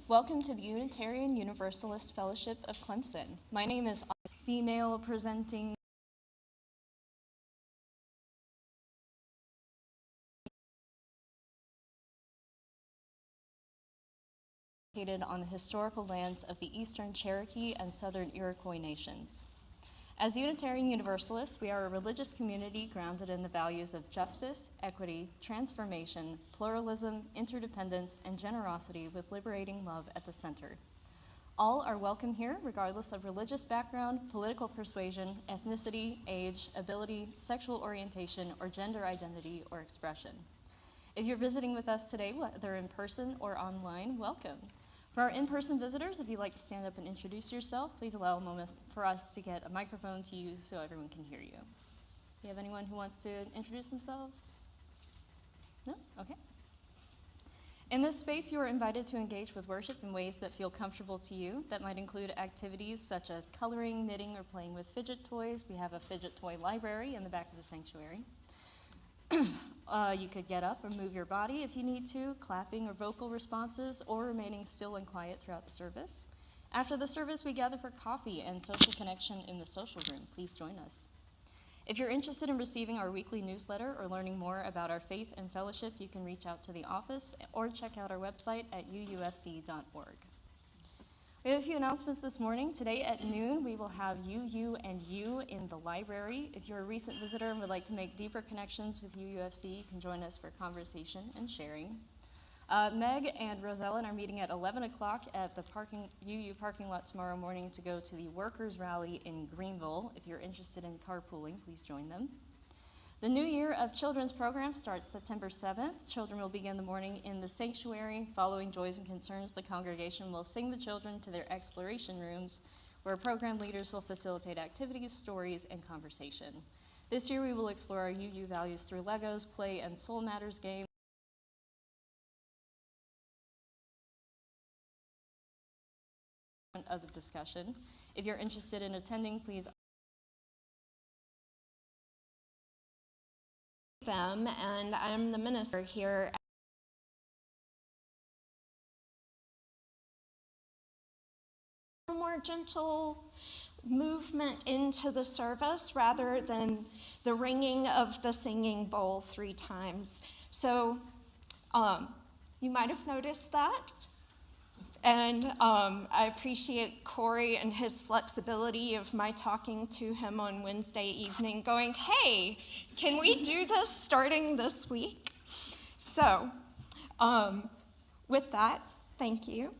Welcome to the Unitarian Universalist Fellowship of Clemson. My name is Audrey, female presenting located on the historical lands of the Eastern Cherokee and Southern Iroquois nations. As Unitarian Universalists, we are a religious community grounded in the values of justice, equity, transformation, pluralism, interdependence, and generosity with liberating love at the center. All are welcome here, regardless of religious background, political persuasion, ethnicity, age, ability, sexual orientation, or gender identity or expression. If you're visiting with us today, whether in person or online, welcome. For our in-person visitors, if you'd like to stand up and introduce yourself, please allow a moment for us to get a microphone to you so everyone can hear you. Do you have anyone who wants to introduce themselves? No? Okay. In this space, you are invited to engage with worship in ways that feel comfortable to you. That might include activities such as coloring, knitting, or playing with fidget toys. We have a fidget toy library in the back of the sanctuary. You could get up or move your body if you need to, clapping or vocal responses, or remaining still and quiet throughout the service. After the service, we gather for coffee and social connection in the social room. Please join us. If you're interested in receiving our weekly newsletter or learning more about our faith and fellowship, you can reach out to the office or check out our website at uufc.org. We have a few announcements this morning. Today at noon, we will have You, and You in the library. If you're a recent visitor and would like to make deeper connections with UUFC, you can join us for conversation and sharing. Meg and Rosellen are meeting at 11 o'clock at the UU parking lot tomorrow morning to go to the Workers' Rally in Greenville. If you're interested in carpooling, please join them. The New Year of Children's program starts September 7th. Children will begin the morning in the sanctuary. Following Joys and Concerns, the congregation will sing the children to their exploration rooms, where program leaders will facilitate activities, stories, and conversation. This year, we will explore our UU values through Legos, play, and Soul Matters games. Of the discussion. If you're interested in attending, please them, and I'm the minister here. A more gentle movement into the service rather than the ringing of the singing bowl 3 times. So you might have noticed that. And I appreciate Cory and his flexibility of my talking to him on Wednesday evening going, hey, can we do this starting this week? So with that, thank you.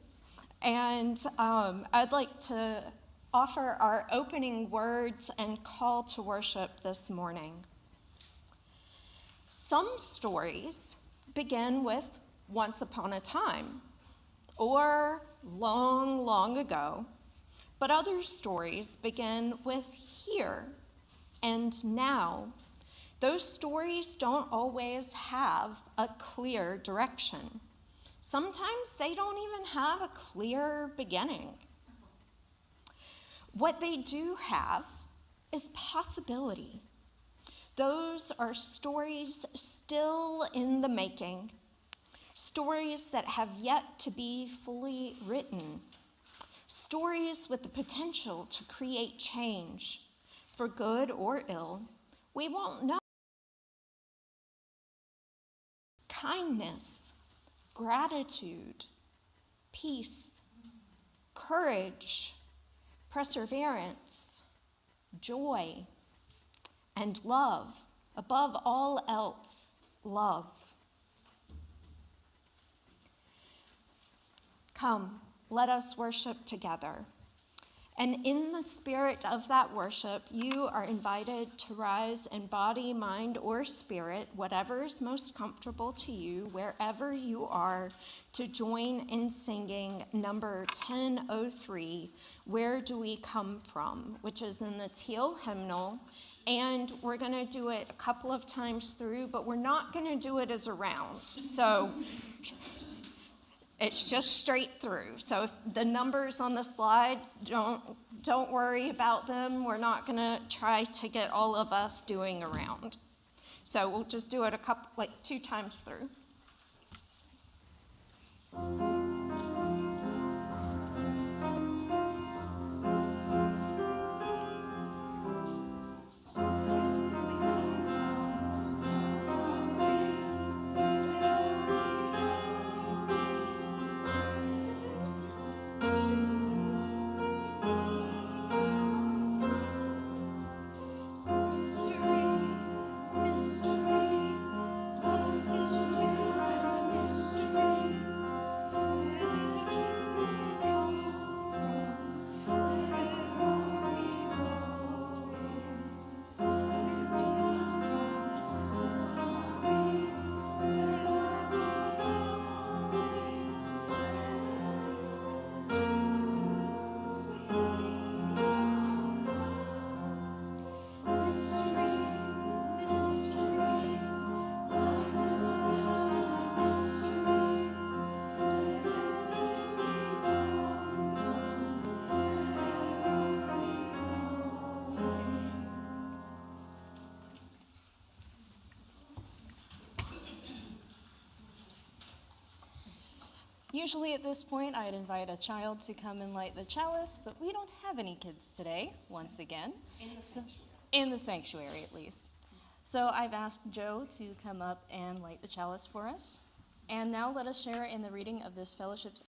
And I'd like to offer our opening words and call to worship this morning. Some stories begin with once upon a time, or long, long ago, but other stories begin with here and now. Those stories don't always have a clear direction. Sometimes they don't even have a clear beginning. What they do have is possibility. Those are stories still in the making, stories that have yet to be fully written, stories with the potential to create change, for good or ill. We won't know. Kindness, gratitude, peace, courage, perseverance, joy, and love. Above all else, love. Come, let us worship together. And in the spirit of that worship, you are invited to rise in body, mind, or spirit, whatever is most comfortable to you, wherever you are, to join in singing number 1003, Where Do We Come From?, which is in the teal hymnal. And we're going to do it a couple of times through, but we're not going to do it as a round. So it's just straight through. So if the numbers on the slides, don't worry about them. We're not going to try to get all of us doing a round. So we'll just do it 2 times through. Usually at this point, I'd invite a child to come and light the chalice, but we don't have any kids today, once again. In the sanctuary, at least. So I've asked Joe to come up and light the chalice for us. And now let us share in the reading of this fellowship's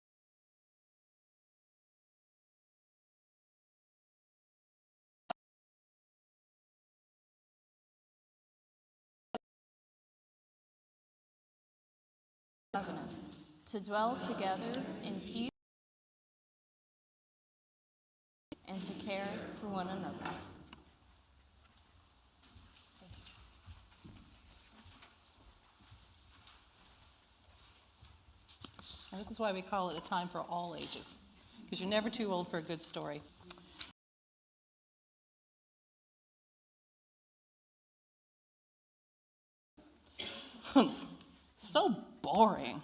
covenant, to dwell together in peace and to care for one another. And this is why we call it a time for all ages, because you're never too old for a good story. So boring.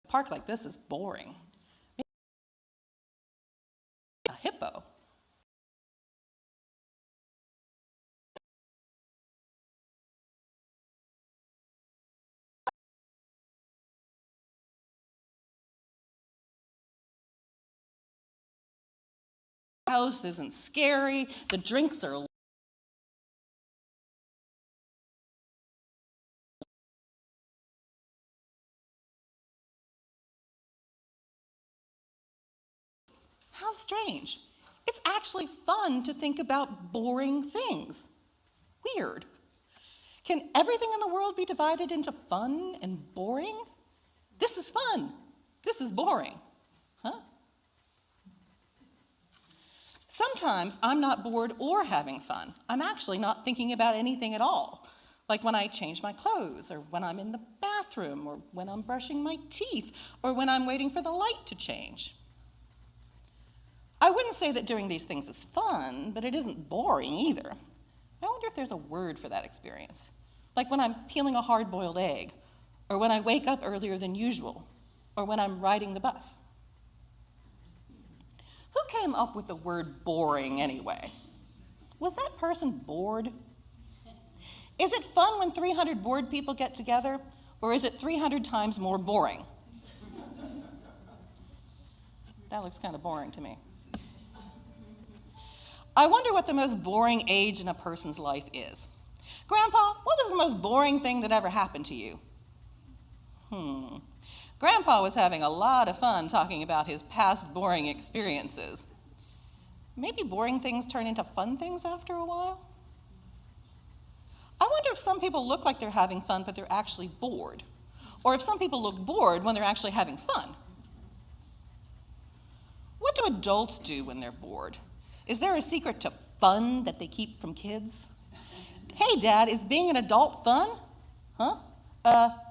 A park like this is boring. A hippo. House isn't scary. The drinks are how strange. It's actually fun to think about boring things. Weird. Can everything in the world be divided into fun and boring? This is fun. This is boring. Huh? Sometimes I'm not bored or having fun. I'm actually not thinking about anything at all. Like when I change my clothes, or when I'm in the bathroom, or when I'm brushing my teeth, or when I'm waiting for the light to change. I wouldn't say that doing these things is fun, but it isn't boring either. I wonder if there's a word for that experience. Like when I'm peeling a hard-boiled egg, or when I wake up earlier than usual, or when I'm riding the bus. Who came up with the word boring anyway? Was that person bored? Is it fun when 300 bored people get together, or is it 300 times more boring? That looks kind of boring to me. I wonder what the most boring age in a person's life is. Grandpa, what was the most boring thing that ever happened to you? Grandpa was having a lot of fun talking about his past boring experiences. Maybe boring things turn into fun things after a while? I wonder if some people look like they're having fun, but they're actually bored. Or if some people look bored when they're actually having fun. What do adults do when they're bored? Is there a secret to fun that they keep from kids? Hey, Dad, is being an adult fun? Huh?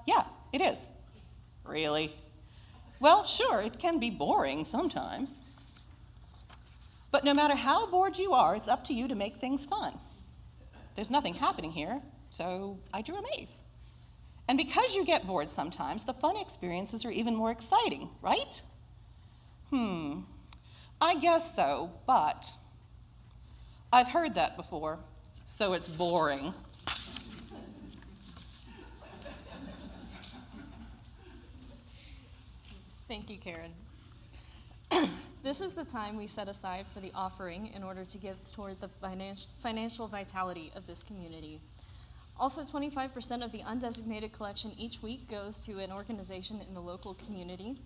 Yeah, it is. Really? Well, sure, it can be boring sometimes. But no matter how bored you are, it's up to you to make things fun. There's nothing happening here, so I drew a maze. And because you get bored sometimes, the fun experiences are even more exciting, right? I guess so, but I've heard that before, so it's boring. Thank you, Karen. This is the time we set aside for the offering in order to give toward the financial vitality of this community. Also, 25% of the undesignated collection each week goes to an organization in the local community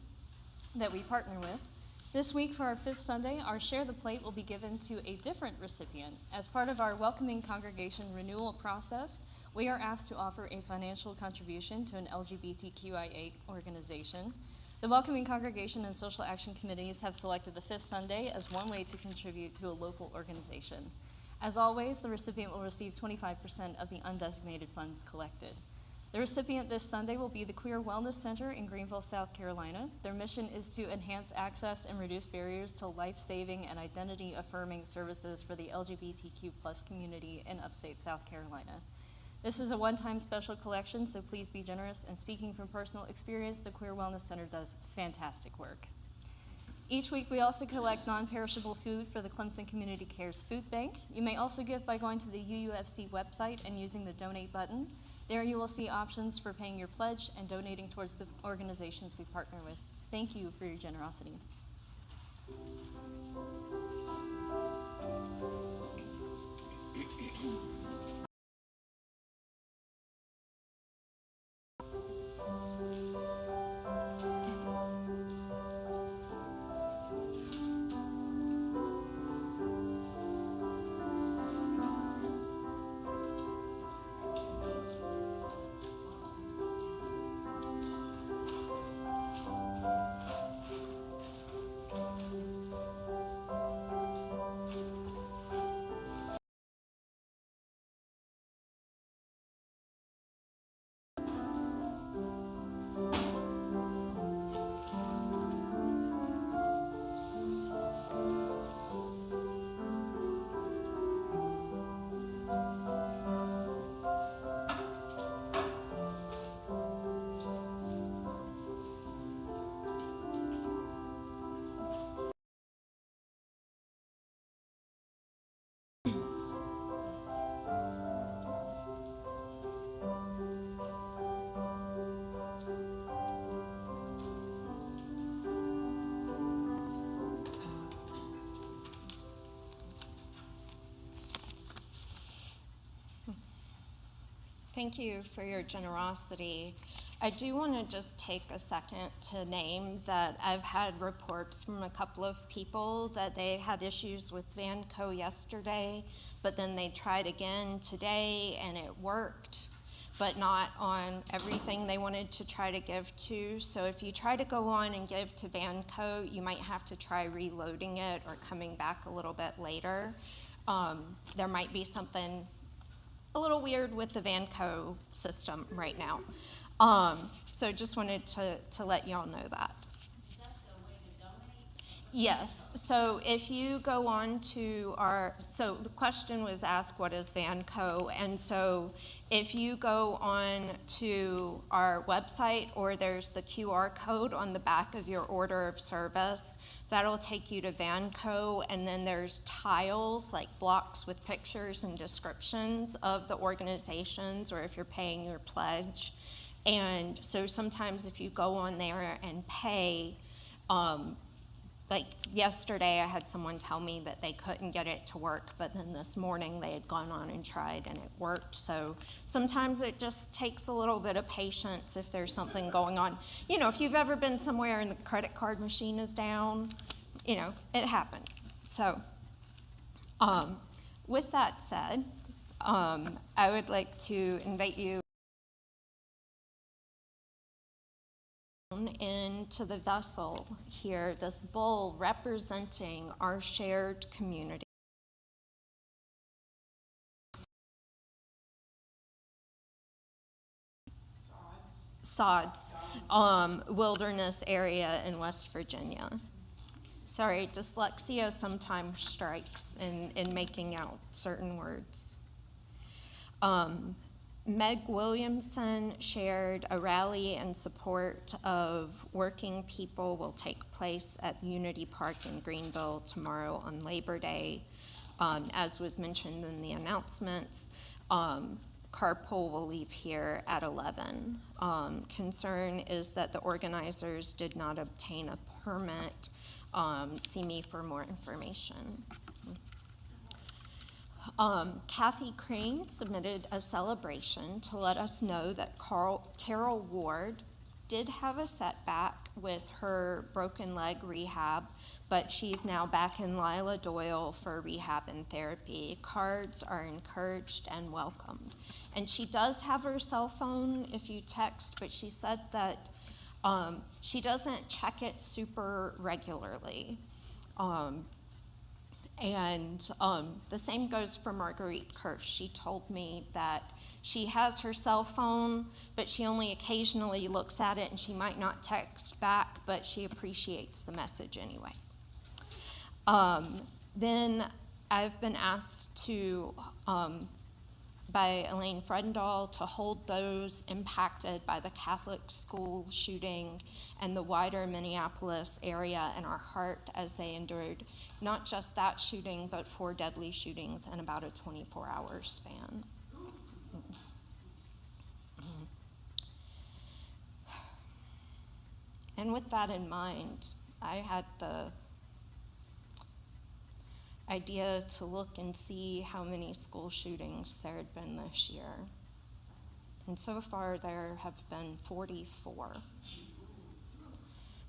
that we partner with. This week, for our fifth Sunday, our Share the Plate will be given to a different recipient. As part of our welcoming congregation renewal process, we are asked to offer a financial contribution to an LGBTQIA organization. The Welcoming Congregation and Social Action Committees have selected the fifth Sunday as one way to contribute to a local organization. As always, the recipient will receive 25% of the undesignated funds collected. The recipient this Sunday will be the Queer Wellness Center in Greenville, South Carolina. Their mission is to enhance access and reduce barriers to life-saving and identity-affirming services for the LGBTQ+ community in upstate South Carolina. This is a one-time special collection, so please be generous. And speaking from personal experience, the Queer Wellness Center does fantastic work. Each week, we also collect non-perishable food for the Clemson Community Cares Food Bank. You may also give by going to the UUFC website and using the donate button. There you will see options for paying your pledge and donating towards the organizations we partner with. Thank you for your generosity. Thank you for your generosity. I do want to just take a second to name that I've had reports from a couple of people that they had issues with Vanco yesterday, but then they tried again today and it worked, but not on everything they wanted to try to give to. So if you try to go on and give to Vanco, you might have to try reloading it or coming back a little bit later. There might be something a little weird with the Vanco system right now. So just wanted to let y'all know that. Is that the way to donate? Yes, so if you go on to so the question was asked, what is Vanco? And so if you go on to our website, or there's the QR code on the back of your order of service, that'll take you to Vanco, and then there's tiles, like blocks with pictures and descriptions of the organizations, or if you're paying your pledge. And so sometimes if you go on there and pay, like yesterday I had someone tell me that they couldn't get it to work, but then this morning they had gone on and tried and it worked. So sometimes it just takes a little bit of patience if there's something going on. You know, if you've ever been somewhere and the credit card machine is down, you know, it happens. So with that said, I would like to invite you into the vessel here, this bowl representing our shared community. Sods, wilderness area in West Virginia. Sorry, dyslexia sometimes strikes in making out certain words. Meg Williamson shared a rally in support of working people will take place at Unity Park in Greenville tomorrow on Labor Day. As was mentioned in the announcements, carpool will leave here at 11. Concern is that the organizers did not obtain a permit. See me for more information. Kathy Crane submitted a celebration to let us know that Carol Ward did have a setback with her broken leg rehab, but she's now back in Lila Doyle for rehab and therapy. Cards are encouraged and welcomed. And she does have her cell phone if you text, but she said that she doesn't check it super regularly. And the same goes for Marguerite Kirsch. She told me that she has her cell phone, but she only occasionally looks at it, and she might not text back, but she appreciates the message anyway. Then I've been asked to, by Elaine Fredendall, to hold those impacted by the Catholic school shooting and the wider Minneapolis area in our heart as they endured not just that shooting, but 4 deadly shootings in about a 24-hour span. And with that in mind, I had the idea to look and see how many school shootings there had been this year. And so far there have been 44,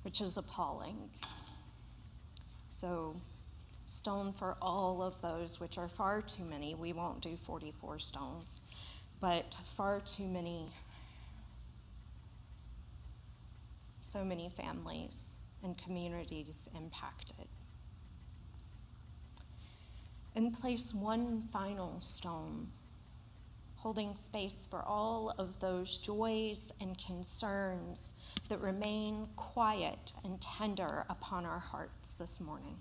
which is appalling. So stone for all of those, which are far too many. We won't do 44 stones, but far too many. So many families and communities impacted. And place one final stone, holding space for all of those joys and concerns that remain quiet and tender upon our hearts this morning.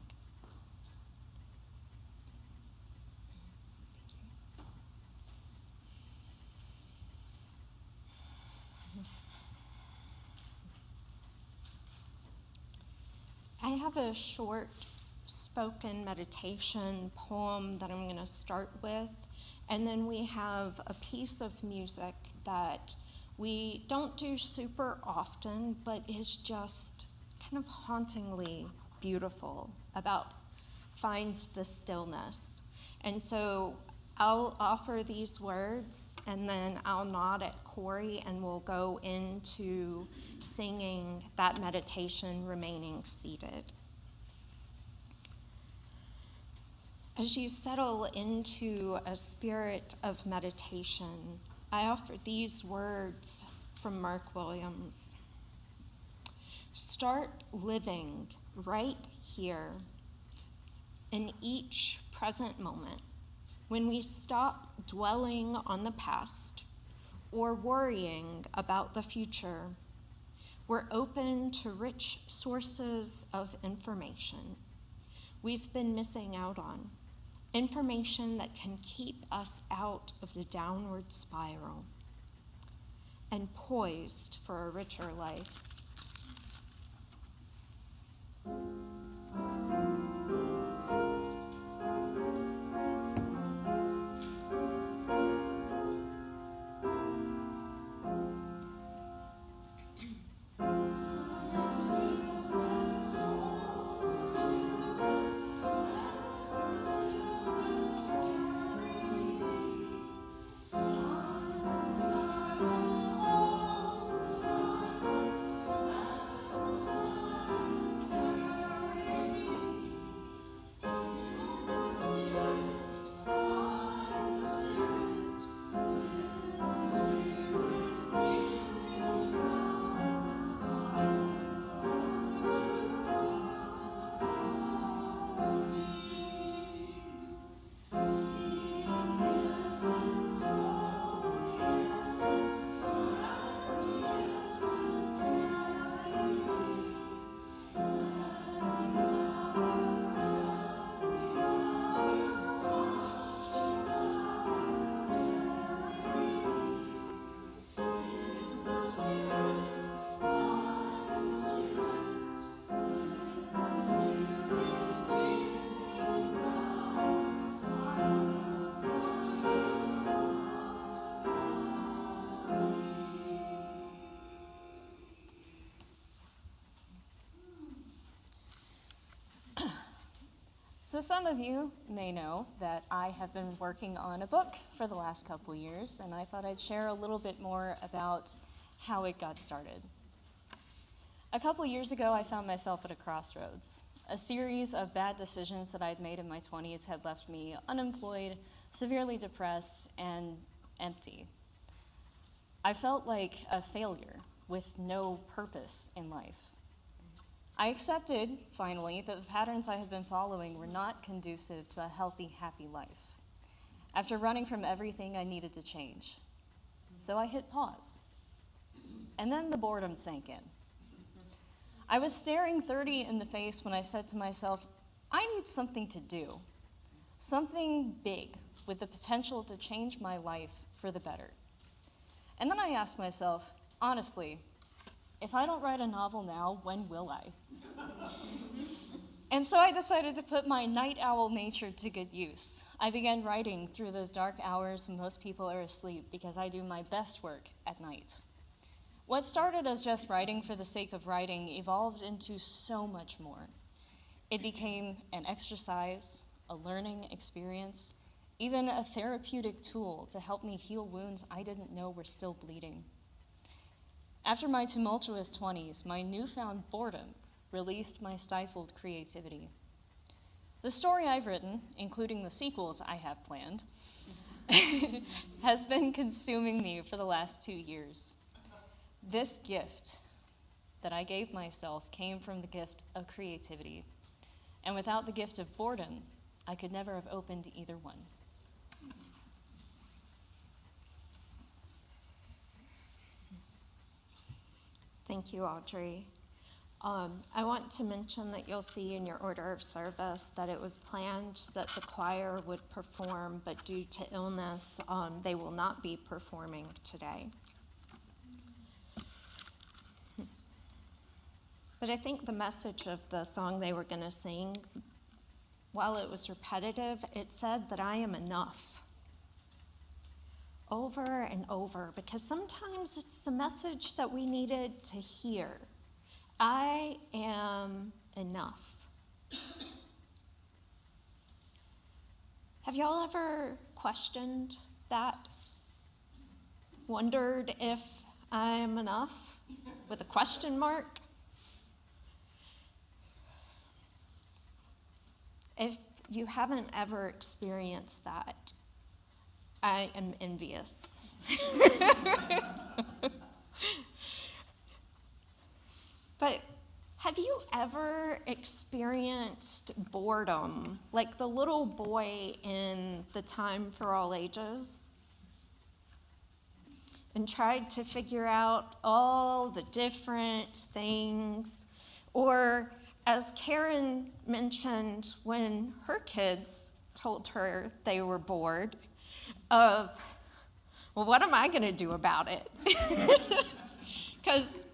I have a short spoken meditation poem that I'm going to start with, and then we have a piece of music that we don't do super often, but is just kind of hauntingly beautiful about find the stillness. And so I'll offer these words, and then I'll nod at Cory, and we'll go into singing that meditation, remaining seated. As you settle into a spirit of meditation, I offer these words from Mark Williams. Start living right here in each present moment. When we stop dwelling on the past or worrying about the future, we're open to rich sources of information we've been missing out on, information that can keep us out of the downward spiral and poised for a richer life. So some of you may know that I have been working on a book for the last couple years, and I thought I'd share a little bit more about how it got started. A couple years ago, I found myself at a crossroads. A series of bad decisions that I'd made in my 20s had left me unemployed, severely depressed, and empty. I felt like a failure with no purpose in life. I accepted, finally, that the patterns I had been following were not conducive to a healthy, happy life. After running from everything, I needed to change. So I hit pause. And then the boredom sank in. I was staring 30 in the face when I said to myself, I need something to do. Something big with the potential to change my life for the better. And then I asked myself, honestly, if I don't write a novel now, when will I? And so I decided to put my night owl nature to good use. I began writing through those dark hours when most people are asleep because I do my best work at night. What started as just writing for the sake of writing evolved into so much more. It became an exercise, a learning experience, even a therapeutic tool to help me heal wounds I didn't know were still bleeding. After my tumultuous 20s, my newfound boredom released my stifled creativity. The story I've written, including the sequels I have planned, has been consuming me for the last 2 years. This gift that I gave myself came from the gift of creativity, and without the gift of boredom, I could never have opened either one. Thank you, Audrey. I want to mention that you'll see in your order of service that it was planned that the choir would perform, but due to illness, they will not be performing today. But I think the message of the song they were going to sing, while it was repetitive, it said that I am enough. Over and over, because sometimes it's the message that we needed to hear. I am enough. Have y'all ever questioned that? Wondered if I'm enough? With a question mark? If you haven't ever experienced that, I am envious. But have you ever experienced boredom, like the little boy in The Time for All Ages? And tried to figure out all the different things? Or, as Karen mentioned when her kids told her they were bored, of, well, what am I going to do about it? Because,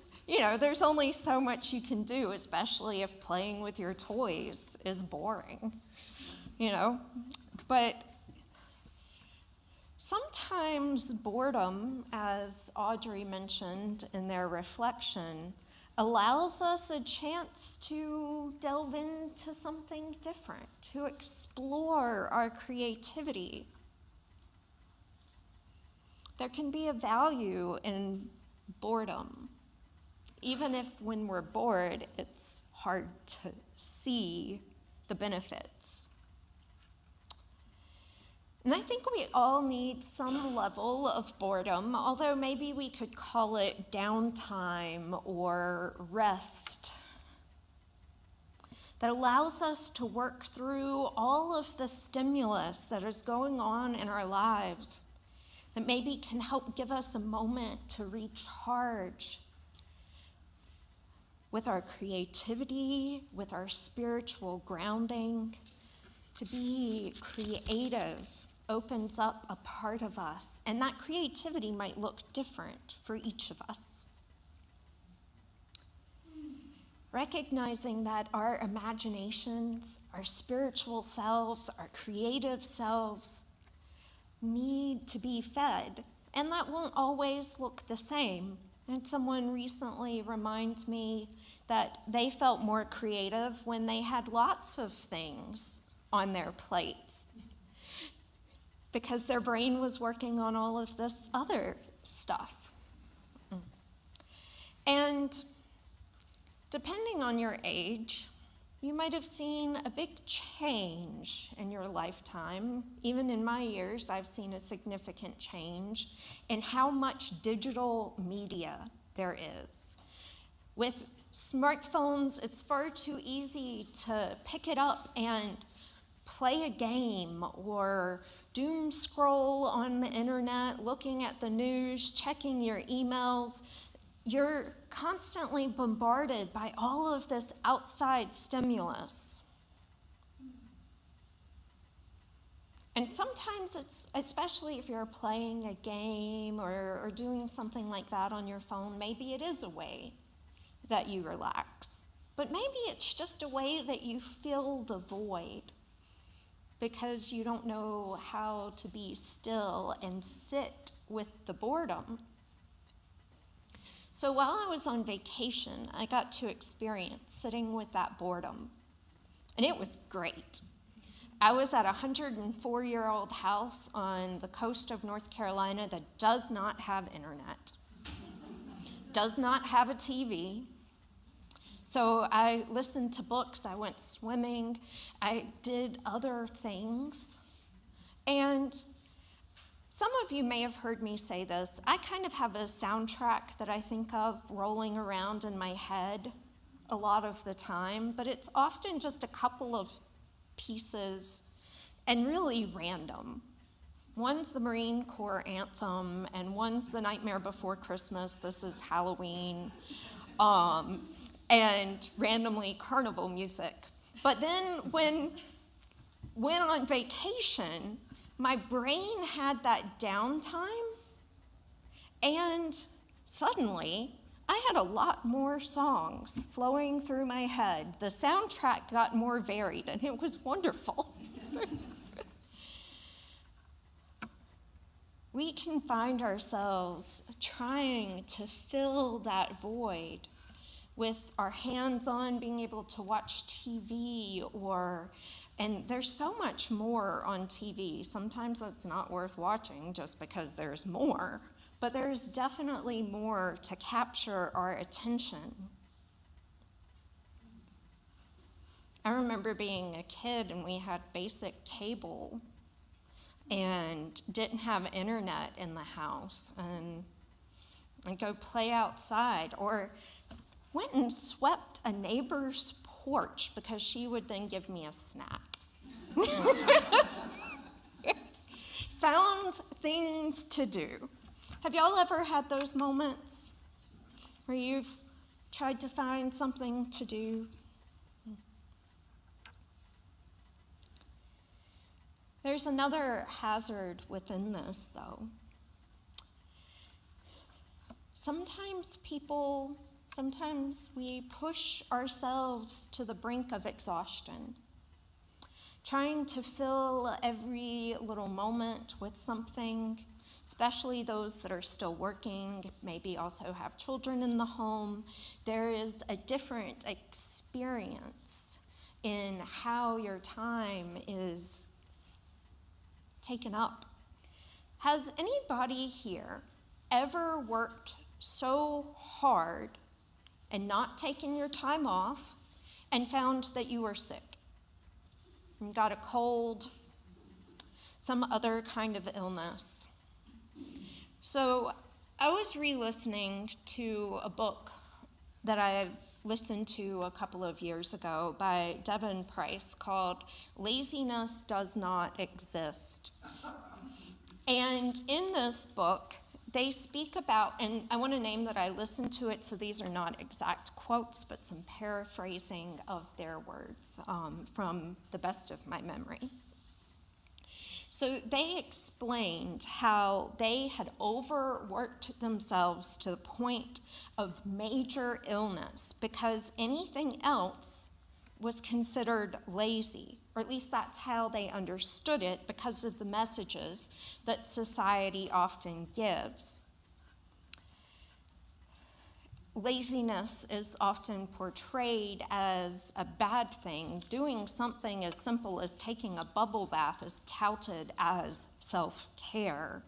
there's only so much you can do, especially if playing with your toys is boring, But sometimes boredom, as Audrey mentioned in their reflection, allows us a chance to delve into something different, to explore our creativity. There can be a value in boredom, even if when we're bored, it's hard to see the benefits. And I think we all need some level of boredom, although maybe we could call it downtime or rest, that allows us to work through all of the stimulus that is going on in our lives, that maybe can help give us a moment to recharge with our creativity, with our spiritual grounding. To be creative opens up a part of us, and that creativity might look different for each of us. Recognizing that our imaginations, our spiritual selves, our creative selves need to be fed, and that won't always look the same. And someone recently reminded me that they felt more creative when they had lots of things on their plates, because their brain was working on all of this other stuff. And depending on your age, you might have seen a big change in your lifetime. Even in my years, I've seen a significant change in how much digital media there is. With smartphones, it's far too easy to pick it up and play a game or doom scroll on the internet, looking at the news, checking your emails. You're constantly bombarded by all of this outside stimulus. And sometimes it's, especially if you're playing a game or doing something like that on your phone, maybe it is a way that you relax. But maybe it's just a way that you fill the void because you don't know how to be still and sit with the boredom. So while I was on vacation, I got to experience sitting with that boredom, and it was great. I was at a 104-year-old house on the coast of North Carolina that does not have internet, does not have a TV. So I listened to books, I went swimming, I did other things. And some of you may have heard me say this. I kind of have a soundtrack that I think of rolling around in my head a lot of the time, but it's often just a couple of pieces and really random. One's the Marine Corps anthem, and one's the Nightmare Before Christmas, This Is Halloween, and randomly carnival music. But then when on vacation, my brain had that downtime, and suddenly I had a lot more songs flowing through my head. The soundtrack got more varied, and it was wonderful. We can find ourselves trying to fill that void with our hands on, being able to watch TV, and there's so much more on TV. Sometimes it's not worth watching just because there's more, but there's definitely more to capture our attention. I remember being a kid and we had basic cable and didn't have internet in the house, and I'd go play outside or went and swept a neighbor's porch because she would then give me a snack. Found things to do. Have y'all ever had those moments where you've tried to find something to do? There's another hazard within this, though. Sometimes we push ourselves to the brink of exhaustion, trying to fill every little moment with something, especially those that are still working, maybe also have children in the home. There is a different experience in how your time is taken up. Has anybody here ever worked so hard and not taken your time off and found that you were sick? You got a cold, some other kind of illness. So I was re-listening to a book that I listened to a couple of years ago by Devin Price called Laziness Does Not Exist. And in this book, they speak about, and I want to name that I listened to it, so these are not exact quotes, but some paraphrasing of their words from the best of my memory. So they explained how they had overworked themselves to the point of major illness because anything else was considered lazy, or at least that's how they understood it because of the messages that society often gives. Laziness is often portrayed as a bad thing. Doing something as simple as taking a bubble bath is touted as self-care.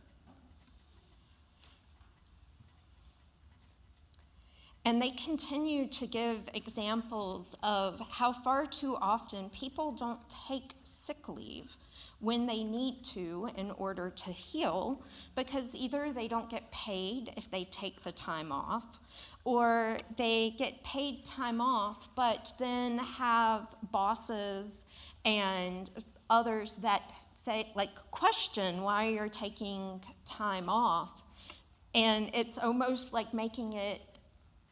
And they continue to give examples of how far too often people don't take sick leave when they need to in order to heal, because either they don't get paid if they take the time off, or they get paid time off but then have bosses and others that say, like, question why you're taking time off. And it's almost like making it,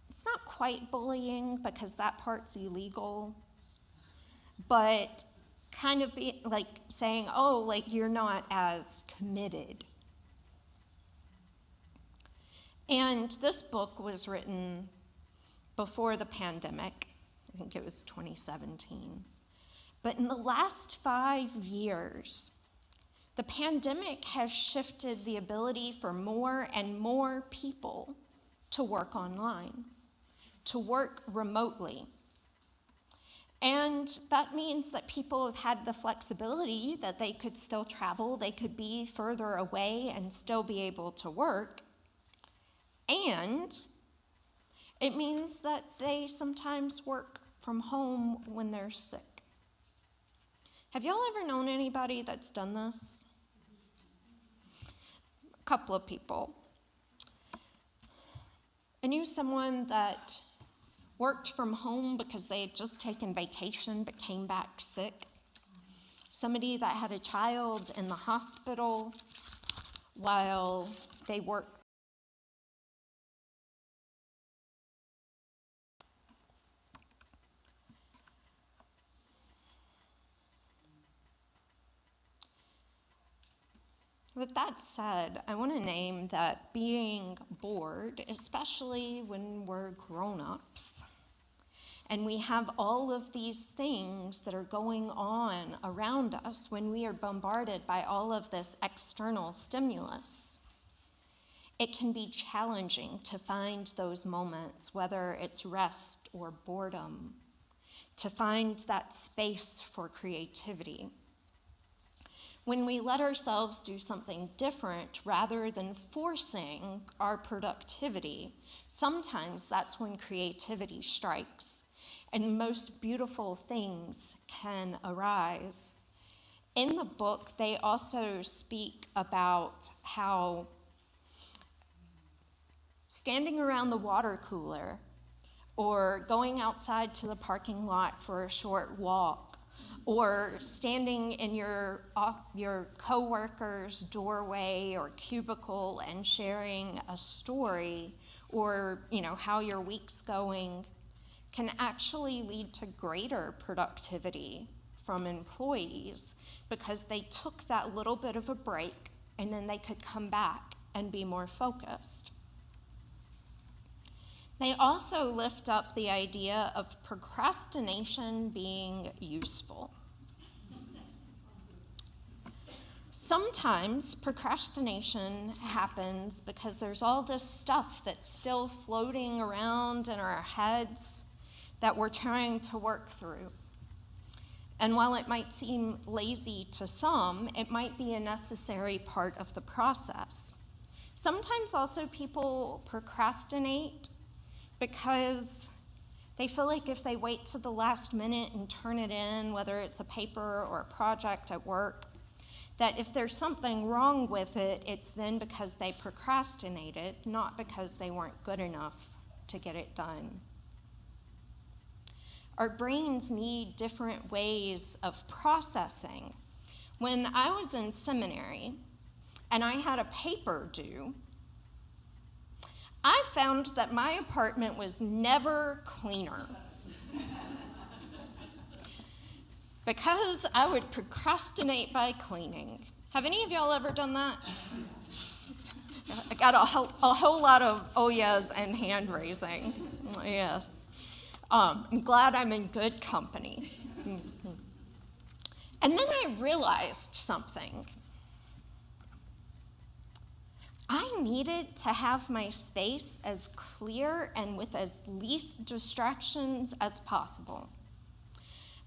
it's not quite bullying because that part's illegal, but kind of be like saying, oh, like, you're not as committed. And this book was written before the pandemic. I think it was 2017. But in the last 5 years, the pandemic has shifted the ability for more and more people to work online, to work remotely. And that means that people have had the flexibility that they could still travel, they could be further away and still be able to work. And it means that they sometimes work from home when they're sick. Have y'all ever known anybody that's done this? A couple of people. I knew someone that worked from home because they had just taken vacation but came back sick. Somebody that had a child in the hospital while they worked. With that said, I want to name that being bored, especially when we're grown-ups, and we have all of these things that are going on around us when we are bombarded by all of this external stimulus, it can be challenging to find those moments, whether it's rest or boredom, to find that space for creativity. When we let ourselves do something different rather than forcing our productivity, sometimes that's when creativity strikes and the most beautiful things can arise. In the book, they also speak about how standing around the water cooler or going outside to the parking lot for a short walk or standing in your coworker's doorway or cubicle and sharing a story or, how your week's going can actually lead to greater productivity from employees because they took that little bit of a break and then they could come back and be more focused. They also lift up the idea of procrastination being useful. Sometimes procrastination happens because there's all this stuff that's still floating around in our heads that we're trying to work through. And while it might seem lazy to some, it might be a necessary part of the process. Sometimes also people procrastinate because they feel like if they wait to the last minute and turn it in, whether it's a paper or a project at work, that if there's something wrong with it, it's then because they procrastinated, not because they weren't good enough to get it done. Our brains need different ways of processing. When I was in seminary and I had a paper due, I found that my apartment was never cleaner because I would procrastinate by cleaning. Have any of y'all ever done that? I got a whole lot of oh yes and hand raising. Yes. I'm glad I'm in good company. And then I realized something. I needed to have my space as clear and with as least distractions as possible.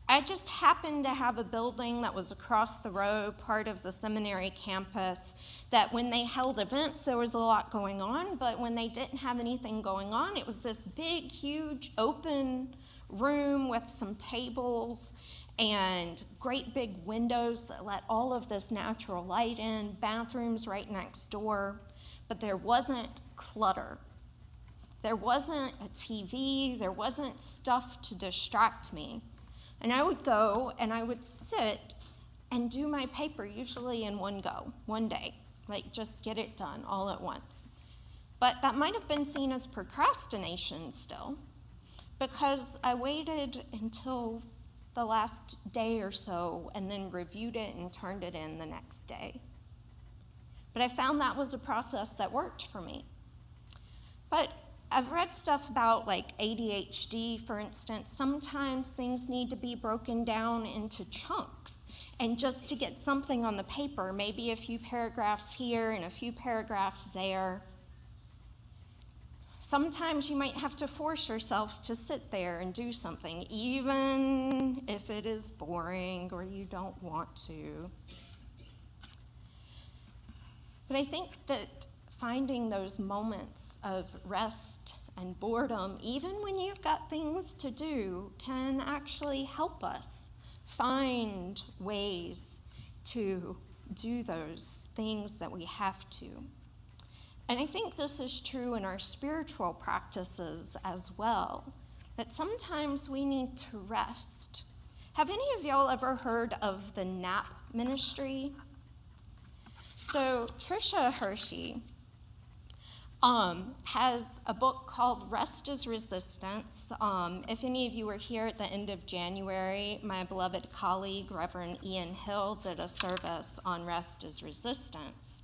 I just happened to have a building that was across the road, part of the seminary campus, that when they held events, there was a lot going on, but when they didn't have anything going on, it was this big, huge, open room with some tables and great big windows that let all of this natural light in, bathrooms right next door, but there wasn't clutter. There wasn't a TV, there wasn't stuff to distract me. And I would go and I would sit and do my paper, usually in one go, one day, like just get it done all at once. But that might have been seen as procrastination still, because I waited until the last day or so and then reviewed it and turned it in the next day. But I found that was a process that worked for me. But I've read stuff about like ADHD, for instance. Sometimes things need to be broken down into chunks. And just to get something on the paper, maybe a few paragraphs here and a few paragraphs there. Sometimes you might have to force yourself to sit there and do something, even if it is boring or you don't want to. But I think that finding those moments of rest and boredom, even when you've got things to do, can actually help us find ways to do those things that we have to. And I think this is true in our spiritual practices as well, that sometimes we need to rest. Have any of y'all ever heard of the nap ministry? So Tricia Hershey has a book called Rest is Resistance. If any of you were here at the end of January, my beloved colleague, Reverend Ian Hill, did a service on Rest is Resistance.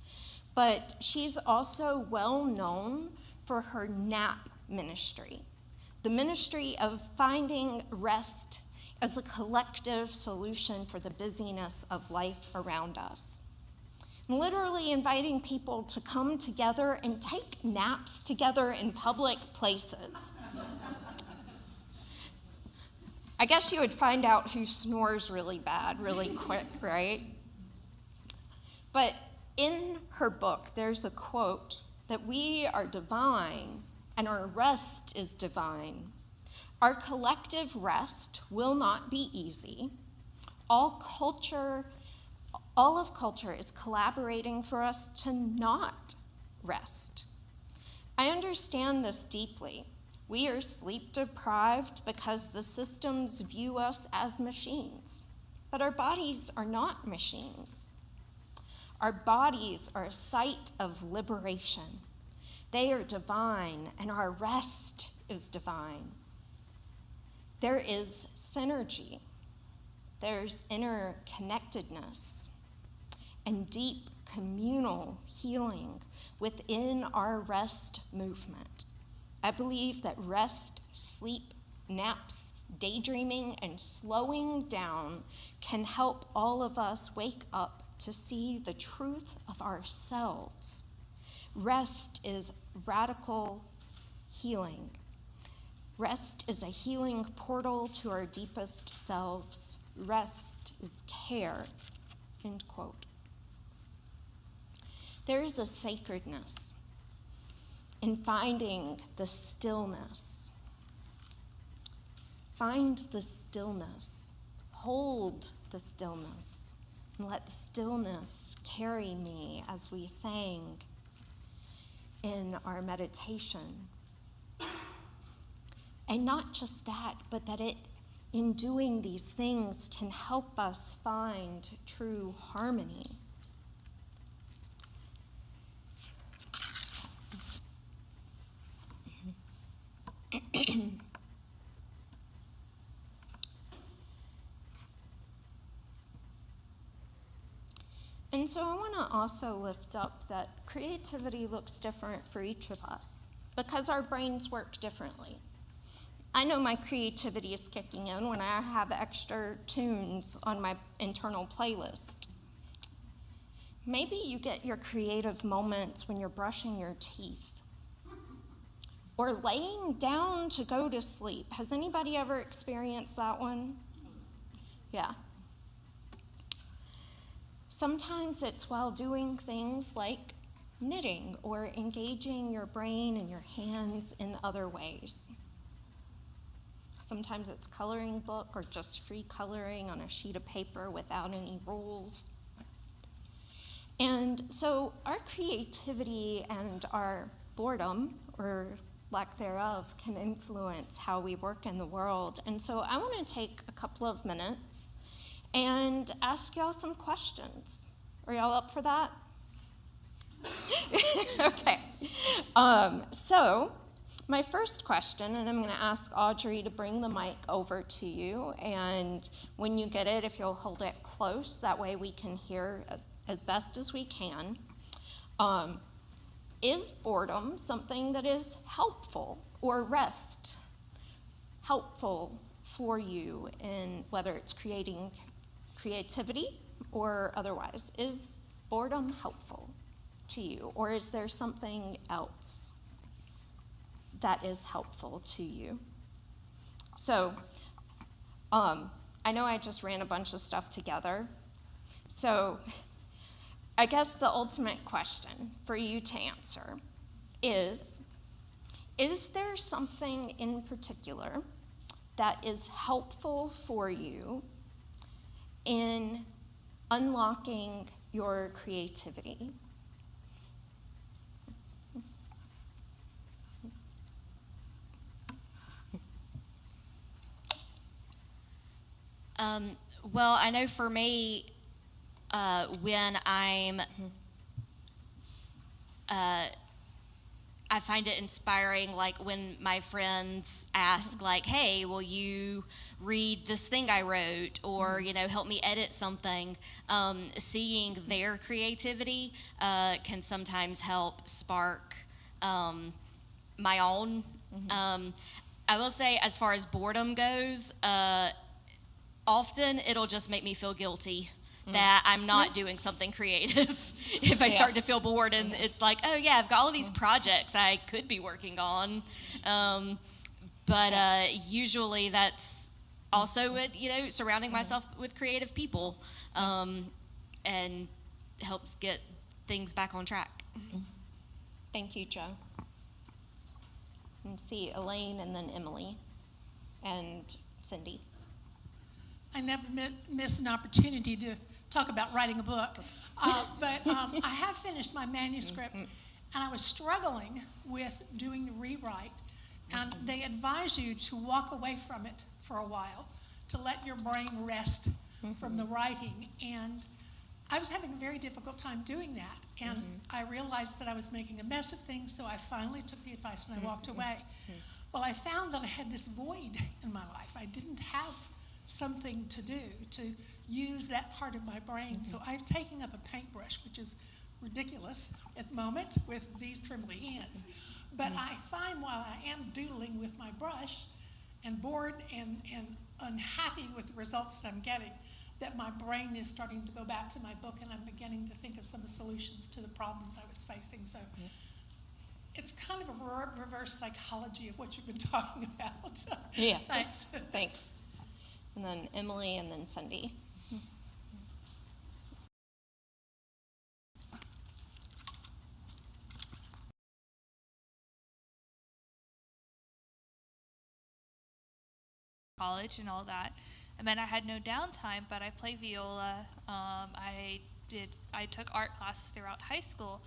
But she's also well known for her nap ministry, the ministry of finding rest as a collective solution for the busyness of life around us. Literally inviting people to come together and take naps together in public places. I guess you would find out who snores really bad really quick, right? But in her book, there's a quote that we are divine and our rest is divine. Our collective rest will not be easy. All of culture is collaborating for us to not rest. I understand this deeply. We are sleep deprived because the systems view us as machines, but our bodies are not machines. Our bodies are a site of liberation. They are divine, and our rest is divine. There is synergy. There's interconnectedness and deep communal healing within our rest movement. I believe that rest, sleep, naps, daydreaming, and slowing down can help all of us wake up to see the truth of ourselves. Rest is radical healing. Rest is a healing portal to our deepest selves. Rest is care, end quote. There is a sacredness in finding the stillness. Find the stillness, hold the stillness, and let the stillness carry me, as we sang in our meditation. And not just that, but that it, in doing these things, can help us find true harmony. And so I want to also lift up that creativity looks different for each of us because our brains work differently. I know my creativity is kicking in when I have extra tunes on my internal playlist. Maybe you get your creative moments when you're brushing your teeth or laying down to go to sleep. Has anybody ever experienced that one? Yeah. Sometimes it's while doing things like knitting or engaging your brain and your hands in other ways. Sometimes it's coloring book or just free coloring on a sheet of paper without any rules. And so our creativity and our boredom, or lack thereof, can influence how we work in the world. And so I want to take a couple of minutes and ask y'all some questions. Are y'all up for that? Okay. So my first question, and I'm going to ask Audrey to bring the mic over to you, and when you get it, if you'll hold it close, that way we can hear as best as we can. Is boredom something that is helpful, or rest helpful for you in whether it's creating creativity or otherwise? Is boredom helpful to you, or is there something else that is helpful to you? So, I know I just ran a bunch of stuff together, so I guess the ultimate question for you to answer is there something in particular that is helpful for you in unlocking your creativity? Well, I know for me, when I find it inspiring, like when my friends ask, like, hey, will you read this thing I wrote, or, help me edit something. Seeing their creativity can sometimes help spark my own. I will say, as far as boredom goes, often it'll just make me feel guilty that I'm not doing something creative if I start to feel bored, and it's like, oh yeah, I've got all of these projects I could be working on, but usually that's also with, surrounding myself with creative people, and helps get things back on track. Thank you, Joe. And see Elaine, and then Emily, and Cindy. I never miss an opportunity to talk about writing a book, but I have finished my manuscript, and I was struggling with doing the rewrite, and they advise you to walk away from it for a while, to let your brain rest from the writing, and I was having a very difficult time doing that, and I realized that I was making a mess of things, so I finally took the advice and I walked away. Well, I found that I had this void in my life. I didn't have something to do to use that part of my brain. So I've taken up a paintbrush, which is ridiculous at the moment with these trembly hands. But I find while I am doodling with my brush and bored and unhappy with the results that I'm getting, that my brain is starting to go back to my book, and I'm beginning to think of some solutions to the problems I was facing. So it's kind of a reverse psychology of what you've been talking about. So, Yeah. thanks. Thanks. And then Emily, and then Cindy. College and all that. I mean, I had no downtime, but I play viola. I took art classes throughout high school,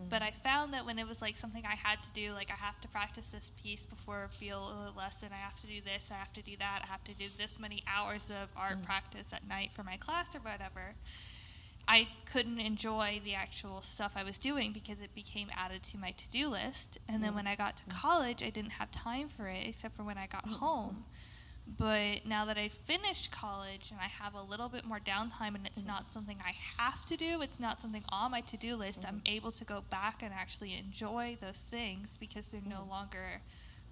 but I found that when it was like something I had to do, like I have to practice this piece before a viola lesson, I have to do this, I have to do that, I have to do this many hours of art practice at night for my class or whatever, I couldn't enjoy the actual stuff I was doing because it became added to my to-do list. And then when I got to college, I didn't have time for it except for when I got home. But now that I've finished college and I have a little bit more downtime and it's not something I have to do, it's not something on my to-do list, I'm able to go back and actually enjoy those things because they're no longer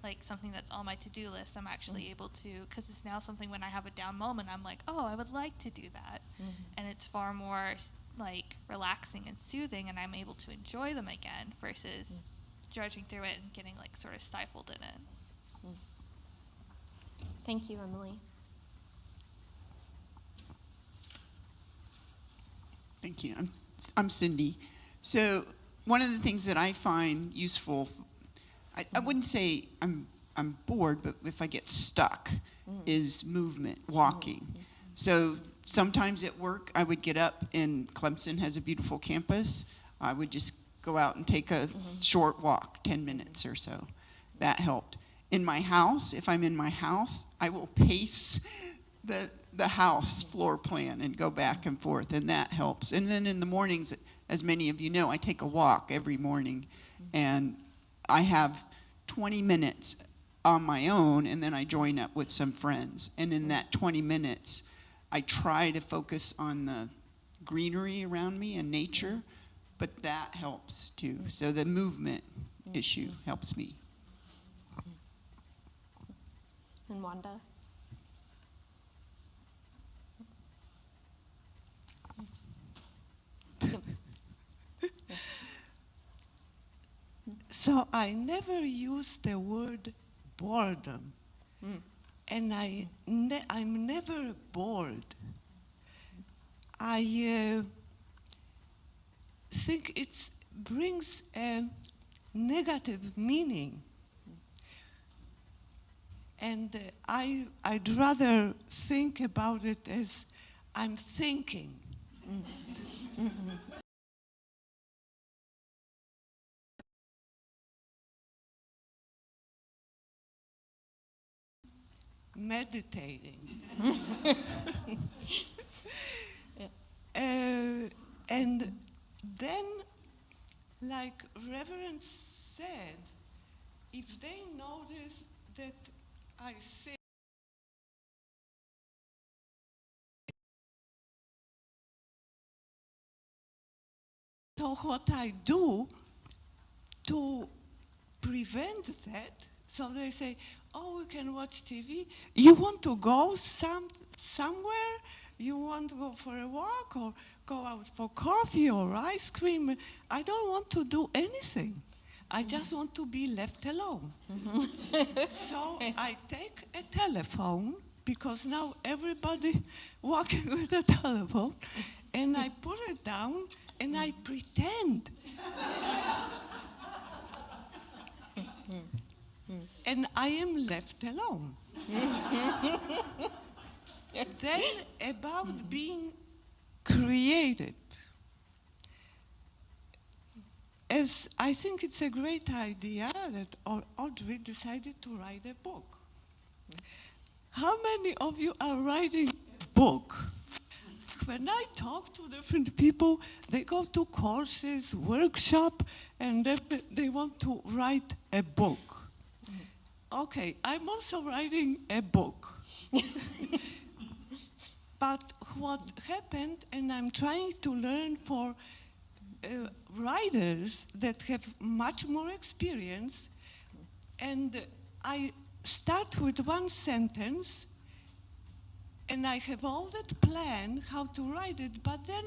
like something that's on my to-do list. I'm actually able to, because it's now something when I have a down moment, I'm like, oh, I would like to do that. And it's far more like relaxing and soothing, and I'm able to enjoy them again versus drudging through it and getting like sort of stifled in it. Thank you, Emily. Thank you. I'm Cindy. So one of the things that I find useful, I wouldn't say I'm bored, but if I get stuck, is movement, walking. So sometimes at work, I would get up, and Clemson has a beautiful campus. I would just go out and take a short walk, 10 minutes or so. That helped. In my house, if I'm in my house, I will pace the house floor plan and go back and forth, and that helps. And then in the mornings, as many of you know, I take a walk every morning, and I have 20 minutes on my own, and then I join up with some friends. And in that 20 minutes, I try to focus on the greenery around me and nature, but that helps too. So the movement issue helps me. And Wanda? So I never use the word boredom, and I'm never bored. I think it brings a negative meaning, and I'd rather think about it as I'm thinking. Meditating. And then, like Reverend said, if they notice that I say, so what I do to prevent that, so they say, oh, we can watch TV. You want to go somewhere? You want to go for a walk or go out for coffee or ice cream? I don't want to do anything. I just want to be left alone. So I take a telephone, because now everybody walking with a telephone, and I put it down and I pretend. And I am left alone. Then about being creative. As I think it's a great idea that Audrey decided to write a book. How many of you are writing a book? When I talk to different people, they go to courses, workshop, and they want to write a book. Okay, I'm also writing a book. But what happened, and I'm trying to learn for writers that have much more experience, and I start with one sentence, and I have all that plan how to write it, but then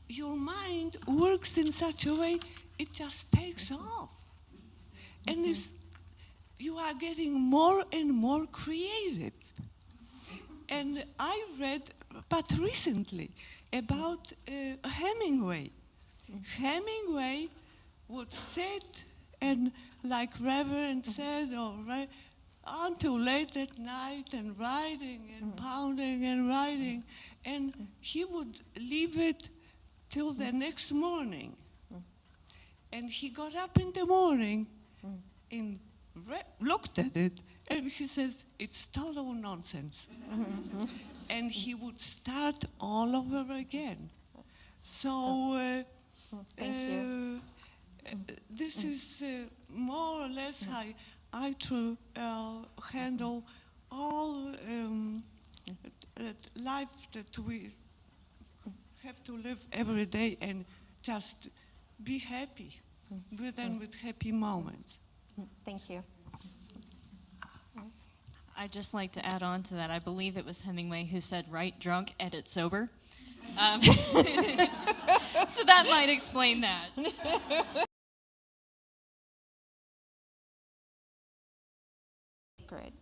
your mind works in such a way, it just takes off. And you are getting more and more creative. And I read, but recently, about Hemingway. Hemingway would sit and, like Reverend said, until late at night and writing and pounding and writing. And he would leave it till the next morning. And he got up in the morning and looked at it, and he says, it's total nonsense. And he would start all over again. So Thank you. this is more or less how I try handle all life that we have to live every day, and just be happy with happy moments. Thank you. I'd just like to add on to that. I believe it was Hemingway who said, write drunk, edit sober. So that might explain that. Good.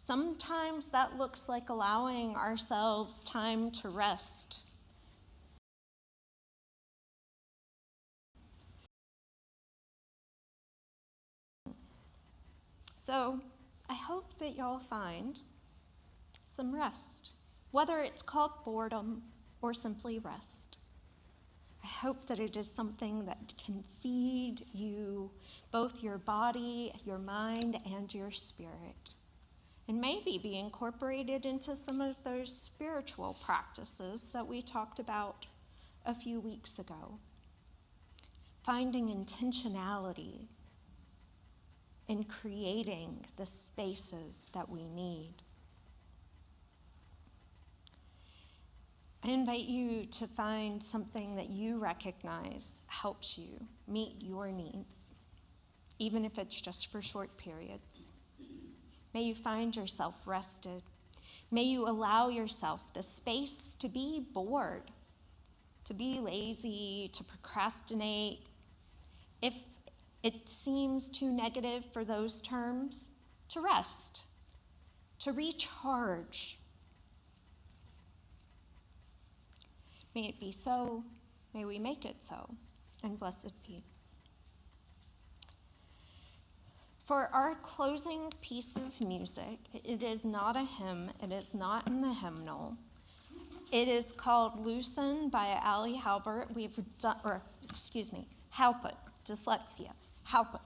Sometimes that looks like allowing ourselves time to rest, So I hope that y'all find some rest, whether it's called boredom or simply rest. I hope that it is something that can feed you, both your body, your mind, and your spirit, and maybe be incorporated into some of those spiritual practices that we talked about a few weeks ago. Finding intentionality in creating the spaces that we need. I invite you to find something that you recognize helps you meet your needs, even if it's just for short periods. May you find yourself rested. May you allow yourself the space to be bored, to be lazy, to procrastinate. If it seems too negative for those terms, to rest, to recharge. May it be so, may we make it so, and blessed be. For our closing piece of music, it is not a hymn, it is not in the hymnal. It is called Loosen by Ali Halbert. Halpert, dyslexia, Halpert.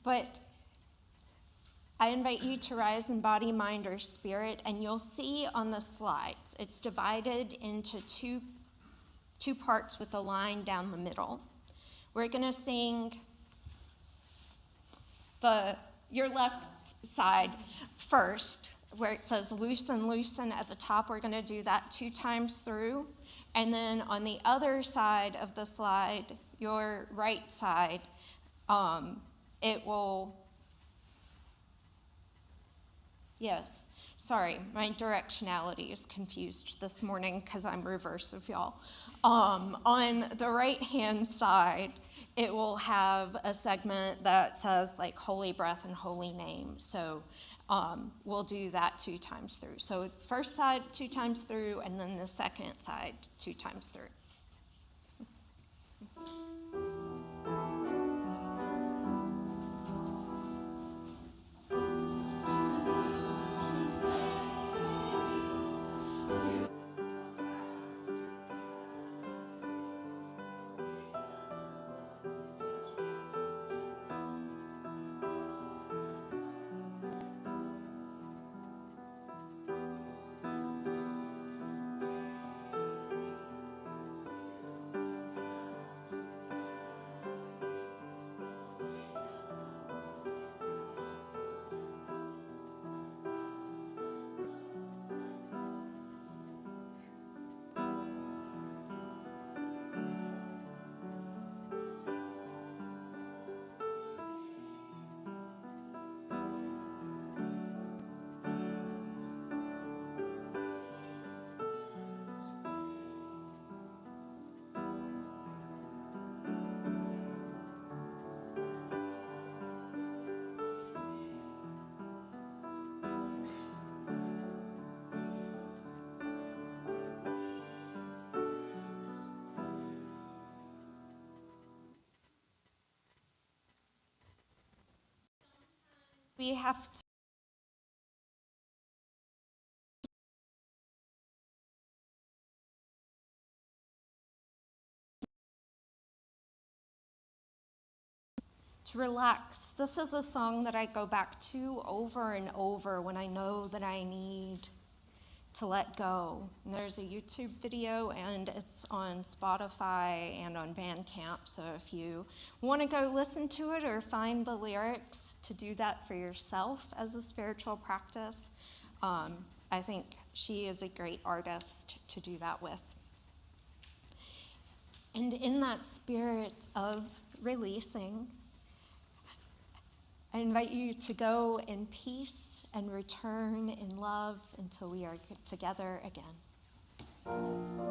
But I invite you to rise in body, mind, or spirit, and you'll see on the slides, it's divided into two parts with a line down the middle. We're gonna sing your left side first, where it says loosen, loosen at the top. We're gonna do that 2 times through. And then on the other side of the slide, your right side, it will, yes, sorry, my directionality is confused this morning because I'm reverse of y'all. On the right-hand side, it will have a segment that says like holy breath and holy name. So we'll do that 2 times through. So first side 2 times through, and then the second side 2 times through. We have to relax. This is a song that I go back to over and over when I know that I need to let go. And there's a YouTube video, and it's on Spotify and on Bandcamp, so if you want to go listen to it or find the lyrics to do that for yourself as a spiritual practice, I think she is a great artist to do that with. And in that spirit of releasing, I invite you to go in peace and return in love until we are together again.